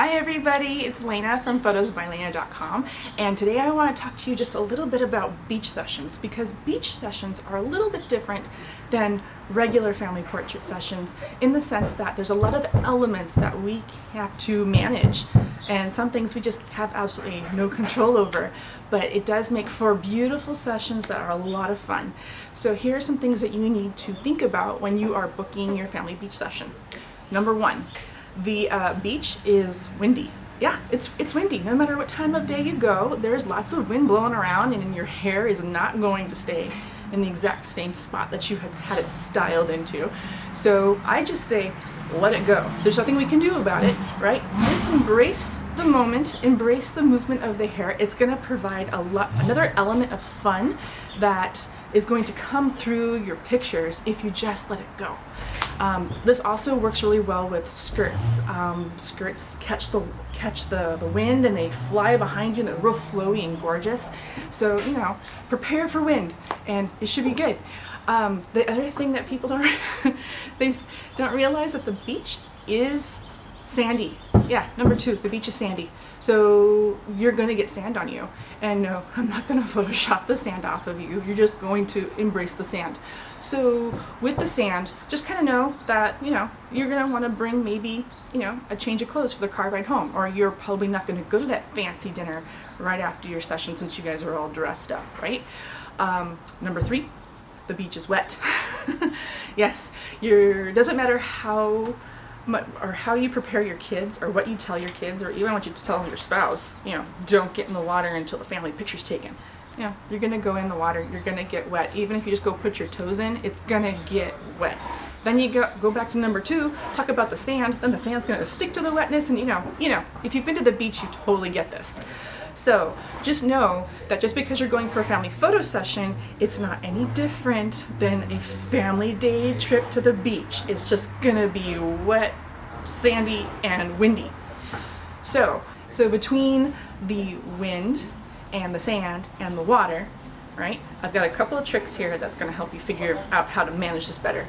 Hi everybody, it's Lena from photosbylena.com, and today I want to talk to you just a little bit about beach sessions, because beach sessions are a little bit different than regular family portrait sessions in the sense that there's a lot of elements that we have to manage and some things we just have absolutely no control over, but it does make for beautiful sessions that are a lot of fun. So here are some things that you need to think about when you are booking your family beach session. Number one, the beach is windy. Yeah, it's windy. No matter what time of day you go, there's lots of wind blowing around, and your hair is not going to stay in the exact same spot that you had it styled into. So I just say, let it go. There's nothing we can do about it, right? Just embrace the moment, embrace the movement of the hair. It's going to provide another element of fun that is going to come through your pictures if you just let it go. This also works really well with skirts. Skirts catch the wind and they fly behind you and they're real flowy and gorgeous. So, you know, prepare for wind and it should be good. The other thing that people they don't realize that the beach is sandy. Yeah, number two, the beach is sandy. So you're going to get sand on you. And no, I'm not going to Photoshop the sand off of you. You're just going to embrace the sand. So with the sand, just kind of know that, you know, you're going to want to bring maybe, you know, a change of clothes for the car ride home. Or you're probably not going to go to that fancy dinner right after your session since you guys are all dressed up, right? Number three, the beach is wet. Yes, doesn't matter how you prepare your kids or what you tell your kids or even what you tell your spouse, you know, don't get in the water until the family picture's taken. You know, you're gonna go in the water, you're gonna get wet. Even if you just go put your toes in, it's gonna get wet. Then you go back to number two, talk about the sand, then the sand's gonna stick to the wetness, and you know, if you've been to the beach, you totally get this. So just know that just because you're going for a family photo session, it's not any different than a family day trip to the beach. It's just gonna be wet, sandy, and windy. So between the wind and the sand and the water, right, I've got a couple of tricks here that's gonna help you figure out how to manage this better.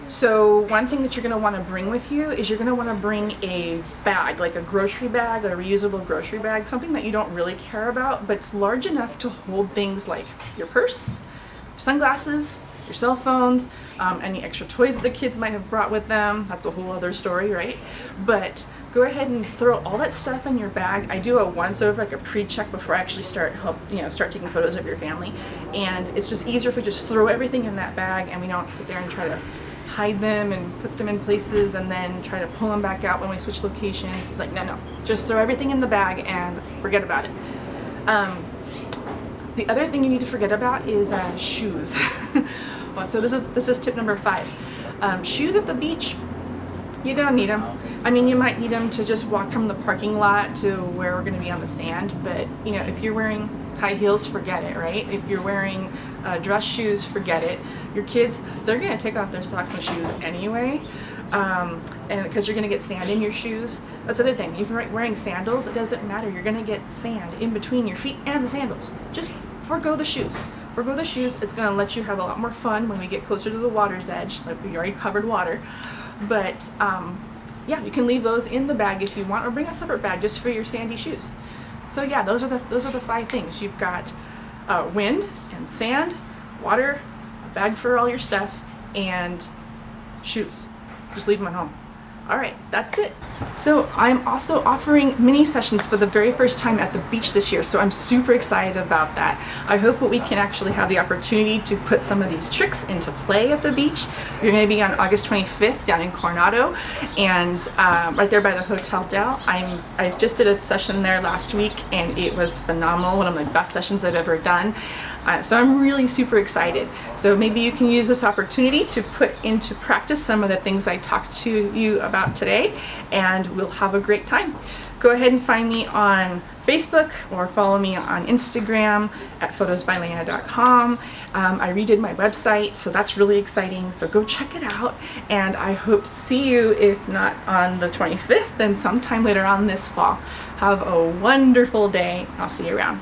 So one thing that you're going to want to bring with you is you're going to want to bring a bag, like a grocery bag, a reusable grocery bag, something that you don't really care about, but it's large enough to hold things like your purse, your sunglasses, your cell phones, any extra toys that the kids might have brought with them. That's a whole other story, right? But go ahead and throw all that stuff in your bag. I do a once over, like a pre-check before I actually start taking photos of your family. And it's just easier if we just throw everything in that bag and we don't sit there and try to hide them and put them in places and then try to pull them back out when we switch locations. Like, no, just throw everything in the bag and forget about it. The other thing you need to forget about is shoes. So this is tip number 5. Shoes at the beach, you don't need them. I mean, you might need them to just walk from the parking lot to where we're going to be on the sand, but you know, if you're wearing high heels, forget it, right? If you're wearing dress shoes, forget it. Your kids, they're going to take off their socks and shoes anyway, and because you're going to get sand in your shoes. That's the other thing. If you're wearing sandals, it doesn't matter. You're going to get sand in between your feet and the sandals. Just forgo the shoes. Forgo the shoes. It's going to let you have a lot more fun when we get closer to the water's edge. Like, we already covered water. But yeah, you can leave those in the bag if you want, or bring a separate bag just for your sandy shoes. So yeah, those are the 5 things. You've got wind and sand, water, a bag for all your stuff, and shoes. Just leave them at home. All right, that's it. So I'm also offering mini sessions for the very first time at the beach this year, so I'm super excited about that. I hope that we can actually have the opportunity to put some of these tricks into play at the beach. You're going to be on August 25th down in Coronado, and right there by the Hotel Del. I just did a session there last week, and it was phenomenal. One of my best sessions I've ever done. So I'm really super excited. So maybe you can use this opportunity to put into practice some of the things I talked to you about today, and we'll have a great time. Go ahead and find me on Facebook or follow me on Instagram at photosbylena.com. I redid my website, so that's really exciting. So go check it out, and I hope to see you, if not on the 25th, then sometime later on this fall. Have a wonderful day. I'll see you around.